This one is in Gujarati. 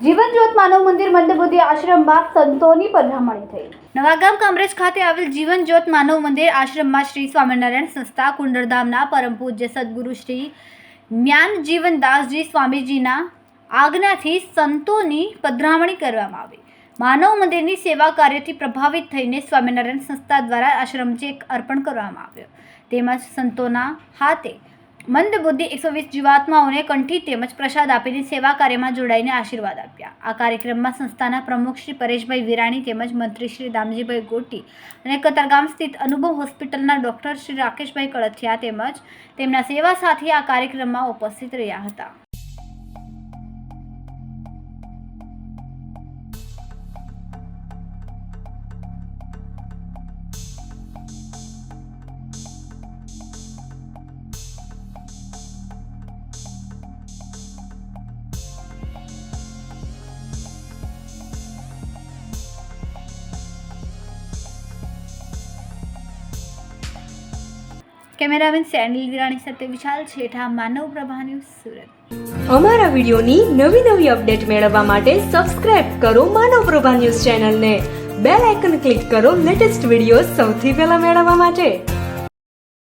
જીવન જ્યોત માનવ મંદિર મંદબુદ્ધિ આશ્રમમાં સંતોની પધરામણી થઈ। નવાગામ કામરેજ ખાતે આવેલ જીવન જ્યોત માનવ મંદિર આશ્રમમાં શ્રી સ્વામિનારાયણ સંસ્થા કુંડરધામના પરમ પૂજ્ય સદગુરુ શ્રી જ્ઞાન જીવનદાસજી સ્વામીજીના આજ્ઞાથી સંતોની પધરામણી કરવામાં આવી। માનવ મંદિરની સેવા કાર્યથી પ્રભાવિત થઈને સ્વામિનારાયણ સંસ્થા દ્વારા આશ્રમ ચેક અર્પણ કરવામાં આવ્યો, તેમજ સંતોના હાથે મંદબુદ્ધિ 120 જીવાત્માઓને કંઠી તેમજ પ્રસાદ આપીને સેવા કાર્યમાં જોડાઈને આશીર્વાદ આપ્યા। આ કાર્યક્રમમાં સંસ્થાના પ્રમુખ શ્રી પરેશભાઈ વિરાણી તેમજ મંત્રી શ્રી દામજીભાઈ ગોટી અને કતારગામ સ્થિત અનુભવ હોસ્પિટલના ડૉક્ટર શ્રી રાકેશભાઈ કળથિયા તેમજ તેમના સેવા સાથી આ કાર્યક્રમમાં ઉપસ્થિત રહ્યા હતા। કેમેરામેન સેનિલ વિરાણી સાથે વિશાલ છેઠા, માનવ પ્રભા ન્યૂઝ, સુરત। અમારા વિડીયોની નવી અપડેટ મેળવવા માટે સબસ્ક્રાઇબ કરો માનવ પ્રભા ન્યૂઝ ચેનલને, બેલ આઇકન ક્લિક કરો લેટેસ્ટ વિડીયો સૌથી પહેલા મેળવવા માટે।